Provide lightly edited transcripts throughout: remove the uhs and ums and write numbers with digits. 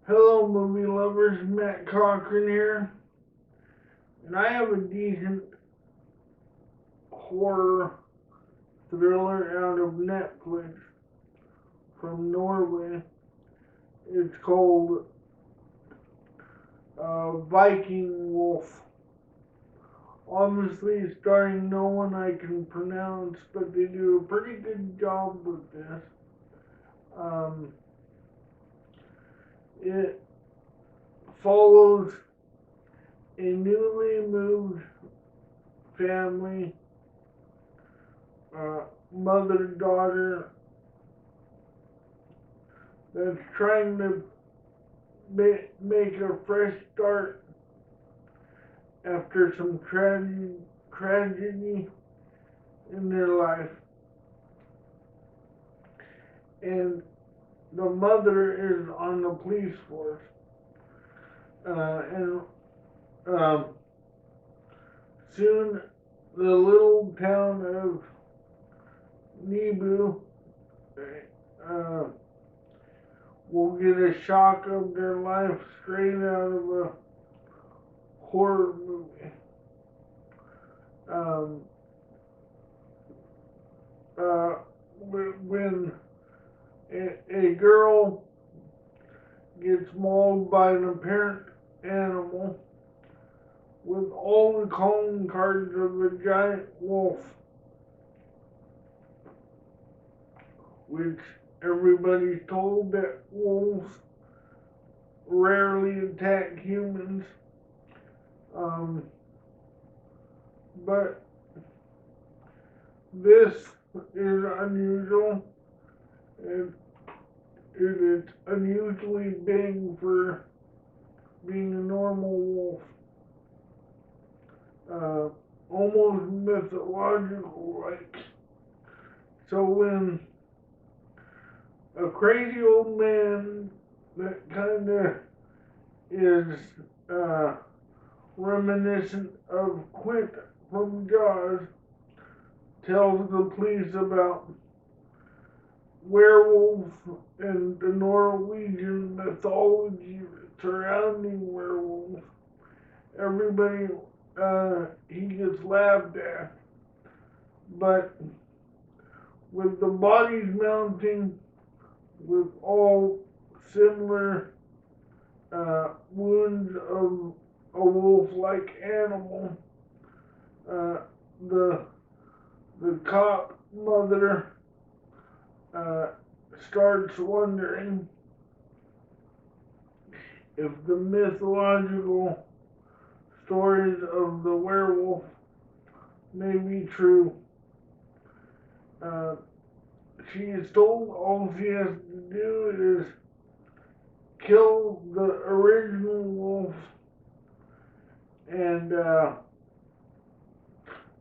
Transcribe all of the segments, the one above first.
Hello, movie lovers. Matt Cochran here, and I have a decent horror thriller out of Netflix from Norway. It's called Viking Wolf. Obviously, starring no one I can pronounce, but they do a pretty good job with this. Um, it follows a newly moved family, mother daughter that's trying to make a fresh start after some tragedy in their life. And the mother is on the police force. And um, soon the little town of Nibu uh, will get a shock of their life straight out of a horror movie. Um, uh, when a girl gets mauled by an apparent animal with all the calling cards of a giant wolf, which everybody's told that wolves rarely attack humans. Um, but this is unusual. It is unusually big for being a normal wolf. Uh, Almost mythological like. So when a crazy old man that kind of is uh, reminiscent of Quint from Jaws tells the police about werewolves and the Norwegian mythology surrounding werewolves. Everybody, he gets laughed at. But with the bodies mounting with all similar wounds of a wolf-like animal, uh, the cop mother starts wondering if the mythological stories of the werewolf may be true. Uh, she is told all she has to do is kill the original wolf, and the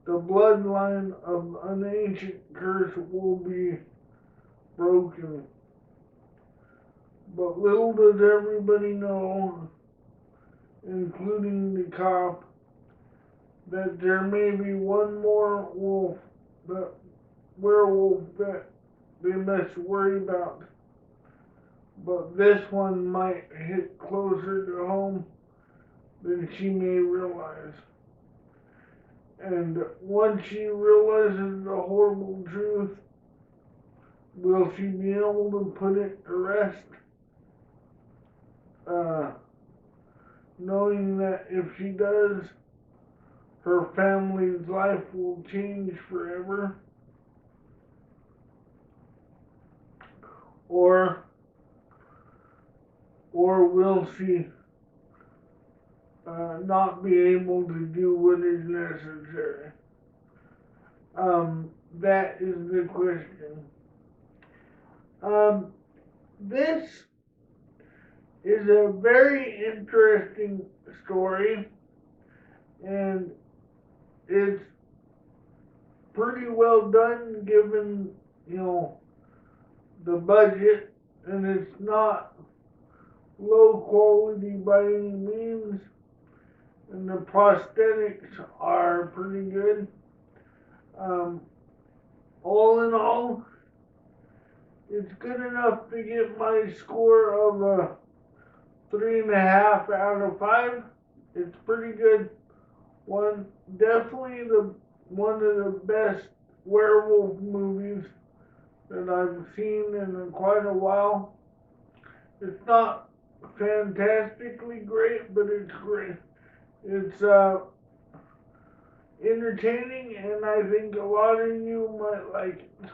bloodline of an ancient curse will be broken. But little does everybody know, including the cop, that there may be one more werewolf that they must worry about. But this one might hit closer to home than she may realize. And once she realizes the horrible truth, will she be able to put it to rest? Knowing that if she does, her family's life will change forever? Or will she not be able to do what is necessary? That is the question. This is a very interesting story, and it's pretty well done given, the budget, and it's not low quality by any means, and the prosthetics are pretty good. Um, all in all, it's good enough to get my score of a 3.5 out of 5. It's pretty good. Definitely one of the best werewolf movies that I've seen in quite a while. It's not fantastically great, but it's great. It's entertaining, and I think a lot of you might like it.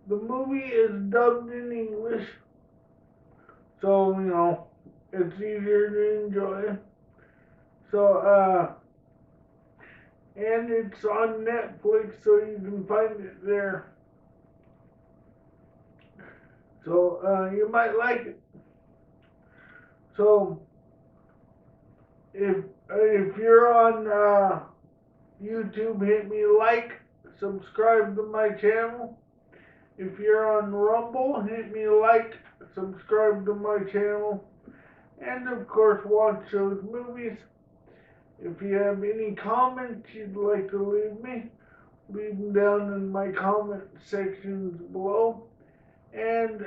The movie is dubbed in English, so it's easier to enjoy. So and it's on Netflix, so you can find it there. So you might like it. So if you're on YouTube, hit me like, subscribe to my channel. If you're on Rumble, hit me like, subscribe to my channel, and of course watch those movies. If you have any comments you'd like to leave me, leave them down in my comment sections below. And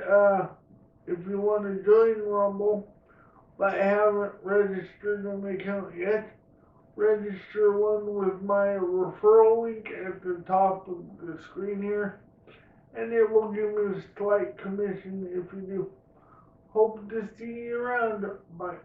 if you want to join Rumble but haven't registered an account yet, register one with my referral link at the top of the screen here, and it will give me a slight commission if you do. Hope to see you around. Bye.